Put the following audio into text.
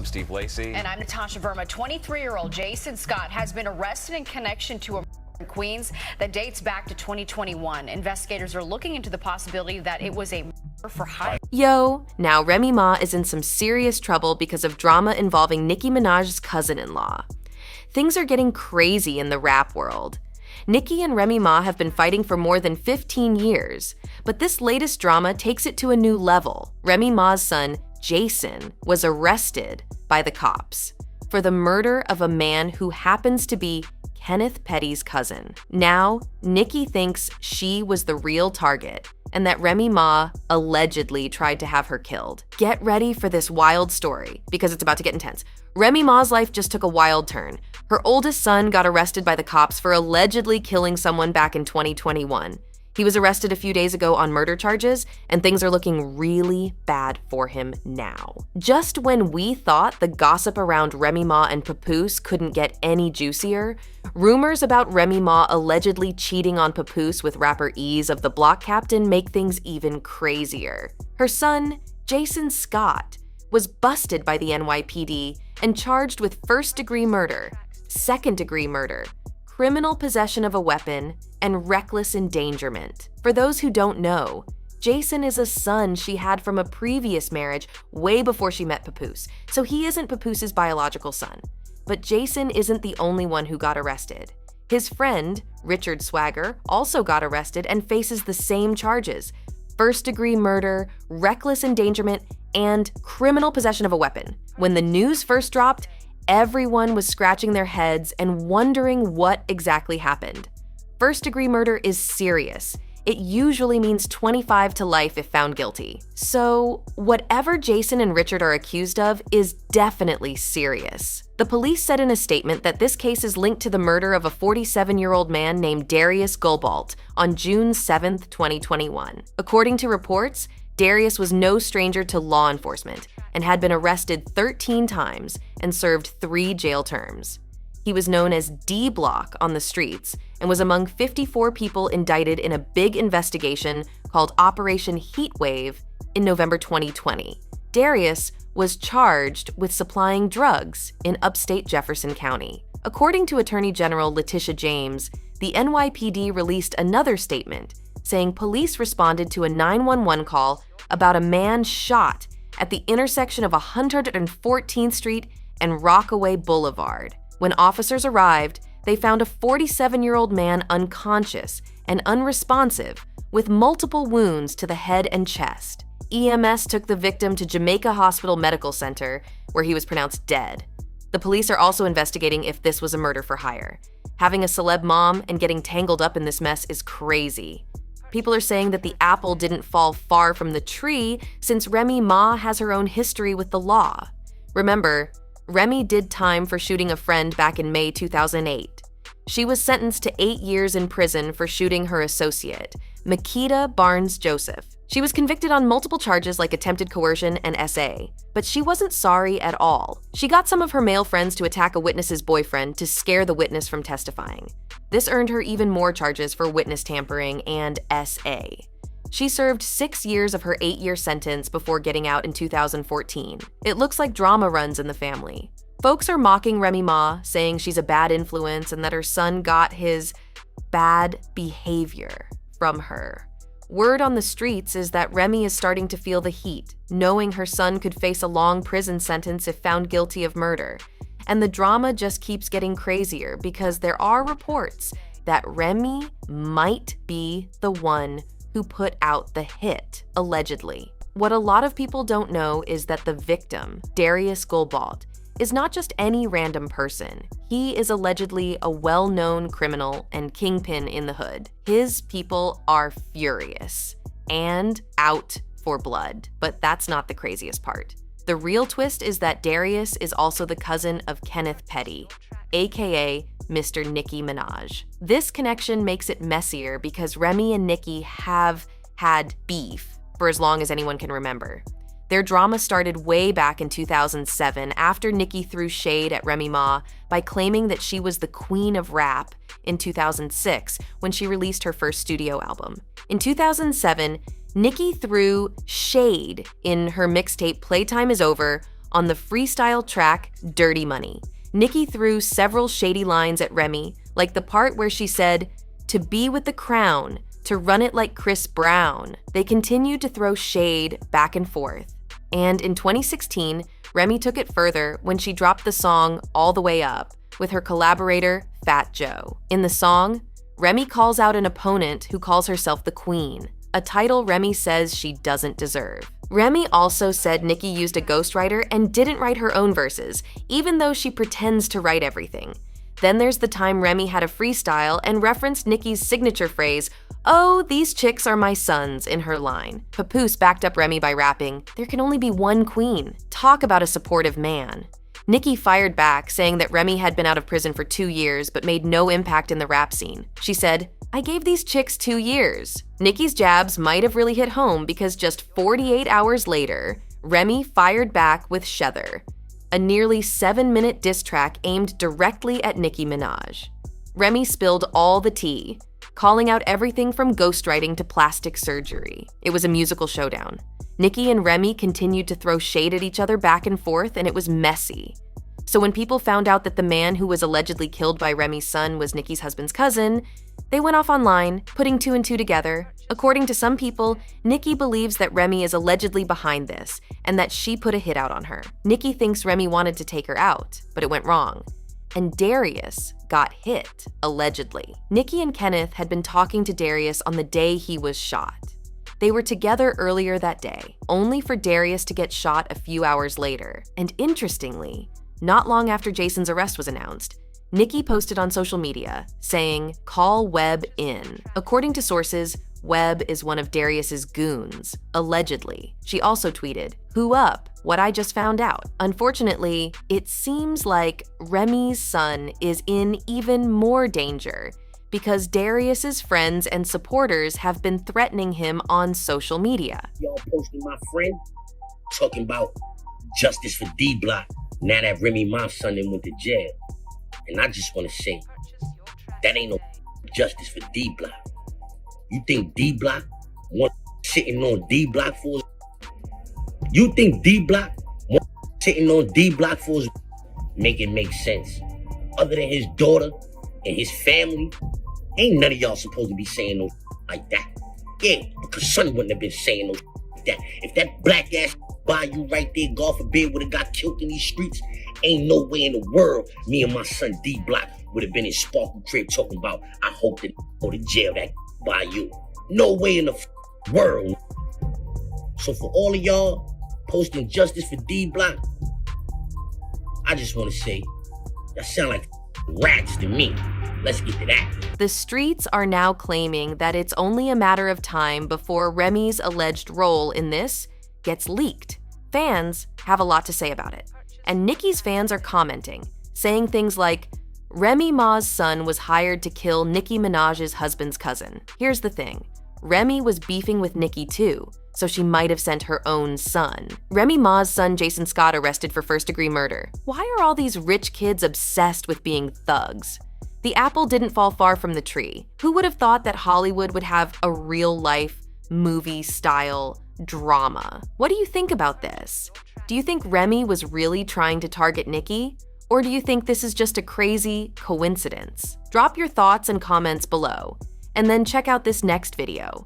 I'm Steve Lacey. And I'm Natasha Verma. 23-year-old Jason Scott has been arrested in connection to a murder in Queens that dates back to 2021. Investigators are looking into the possibility that it was a murder for hire. Yo, now Remy Ma is in some serious trouble because of drama involving Nicki Minaj's cousin-in-law. Things are getting crazy in the rap world. Nicki and Remy Ma have been fighting for more than 15 years, but this latest drama takes it to a new level. Remy Ma's son, Jason, was arrested by the cops for the murder of a man who happens to be Kenneth Petty's cousin. Now, Nicki thinks she was the real target and that Remy Ma allegedly tried to have her killed. Get ready for this wild story because it's about to get intense. Remy Ma's life just took a wild turn. Her oldest son got arrested by the cops for allegedly killing someone back in 2021. He was arrested a few days ago on murder charges, and things are looking really bad for him now. Just when we thought the gossip around Remy Ma and Papoose couldn't get any juicier, rumors about Remy Ma allegedly cheating on Papoose with rapper Ease of the Block Captain make things even crazier. Her son, Jason Scott, was busted by the NYPD and charged with first-degree murder, second-degree murder, criminal possession of a weapon, and reckless endangerment. For those who don't know, Jason is a son she had from a previous marriage way before she met Papoose, so he isn't Papoose's biological son. But Jason isn't the only one who got arrested. His friend, Richard Swagger, also got arrested and faces the same charges: first-degree murder, reckless endangerment, and criminal possession of a weapon. When the news first dropped, everyone was scratching their heads and wondering what exactly happened. First-degree murder is serious. It usually means 25 to life if found guilty. So, whatever Jason and Richard are accused of is definitely serious. The police said in a statement that this case is linked to the murder of a 47-year-old man named Darius Gulbalt on June 7, 2021. According to reports, Darius was no stranger to law enforcement and had been arrested 13 times and served 3 jail terms. He was known as D-Block on the streets and was among 54 people indicted in a big investigation called Operation Heatwave in November 2020. Darius was charged with supplying drugs in upstate Jefferson County. According to Attorney General Letitia James, the NYPD released another statement saying police responded to a 911 call about a man shot at the intersection of 114th Street and Rockaway Boulevard. When officers arrived, they found a 47-year-old man unconscious and unresponsive with multiple wounds to the head and chest. EMS took the victim to Jamaica Hospital Medical Center, where he was pronounced dead. The police are also investigating if this was a murder for hire. Having a celeb mom and getting tangled up in this mess is crazy. People are saying that the apple didn't fall far from the tree since Remy Ma has her own history with the law. Remember, Remy did time for shooting a friend back in May 2008. She was sentenced to 8 years in prison for shooting her associate, Makita Barnes-Joseph. She was convicted on multiple charges like attempted coercion and SA, but she wasn't sorry at all. She got some of her male friends to attack a witness's boyfriend to scare the witness from testifying. This earned her even more charges for witness tampering and SA. She served 6 years of her 8-year sentence before getting out in 2014. It looks like drama runs in the family. Folks are mocking Remy Ma, saying she's a bad influence and that her son got his bad behavior from her. Word on the streets is that Remy is starting to feel the heat, knowing her son could face a long prison sentence if found guilty of murder. And the drama just keeps getting crazier because there are reports that Remy might be the one who put out the hit, allegedly. What a lot of people don't know is that the victim, Darius Gulbalt, is not just any random person. He is allegedly a well-known criminal and kingpin in the hood. His people are furious and out for blood, but that's not the craziest part. The real twist is that Darius is also the cousin of Kenneth Petty, aka Mr. Nicki Minaj. This connection makes it messier because Remy and Nicki have had beef for as long as anyone can remember. Their drama started way back in 2007 after Nicki threw shade at Remy Ma by claiming that she was the queen of rap in 2006 when she released her first studio album. In 2007, Nicki threw shade in her mixtape Playtime Is Over on the freestyle track Dirty Money. Nicki threw several shady lines at Remy, like the part where she said, "To be with the crown, to run it like Chris Brown." They continued to throw shade back and forth. And in 2016, Remy took it further when she dropped the song All the Way Up with her collaborator, Fat Joe. In the song, Remy calls out an opponent who calls herself the Queen, a title Remy says she doesn't deserve. Remy also said Nicki used a ghostwriter and didn't write her own verses, even though she pretends to write everything. Then there's the time Remy had a freestyle and referenced Nicki's signature phrase, "Oh, these chicks are my sons," in her line. Papoose backed up Remy by rapping, "There can only be one queen. Talk about a supportive man." Nicki fired back, saying that Remy had been out of prison for 2 years but made no impact in the rap scene. She said, "I gave these chicks 2 years." Nicki's jabs might have really hit home because just 48 hours later, Remy fired back with Shether, a nearly 7-minute diss track aimed directly at Nicki Minaj. Remy spilled all the tea, calling out everything from ghostwriting to plastic surgery. It was a musical showdown. Nicki and Remy continued to throw shade at each other back and forth, and it was messy. So when people found out that the man who was allegedly killed by Remy's son was Nicki's husband's cousin, they went off online, putting 2 and 2 together. According to some people, Nicki believes that Remy is allegedly behind this and that she put a hit out on her. Nicki thinks Remy wanted to take her out, but it went wrong. And Darius got hit, allegedly. Nicki and Kenneth had been talking to Darius on the day he was shot. They were together earlier that day, only for Darius to get shot a few hours later. And interestingly, not long after Jason's arrest was announced, Nicki posted on social media saying, "Call Webb in." According to sources, Webb is one of Darius's goons, allegedly. She also tweeted, "Who up? What I just found out." Unfortunately, it seems like Remy's son is in even more danger because Darius's friends and supporters have been threatening him on social media. Y'all posting my friend talking about justice for D-Block now that Remy Ma's son then went to jail. And I just want to say, that ain't no justice for D-Block. You think D-Block want sitting on D-Block for his... You think D-Block want sitting on D-Block for his... Make it make sense. Other than his daughter and his family, ain't none of y'all supposed to be saying no like that. Yeah, because Sonny wouldn't have been saying no like that. If that black ass by you right there, God forbid, would have got killed in these streets, ain't no way in the world me and my son D-Block would have been in Sparkle Crib talking about, I hope that go to jail that by you. No way in the world. So for all of y'all posting justice for D-Block, I just want to say, that sound like rats to me. Let's get to that. The streets are now claiming that it's only a matter of time before Remy's alleged role in this gets leaked. Fans have a lot to say about it. And Nicki's fans are commenting, saying things like, Remy Ma's son was hired to kill Nicki Minaj's husband's cousin. Here's the thing. Remy was beefing with Nicki too, so she might have sent her own son. Remy Ma's son Jason Scott arrested for first-degree murder. Why are all these rich kids obsessed with being thugs? The apple didn't fall far from the tree. Who would have thought that Hollywood would have a real-life, movie-style drama? What do you think about this? Do you think Remy was really trying to target Nicki? Or do you think this is just a crazy coincidence? Drop your thoughts and comments below, and then check out this next video.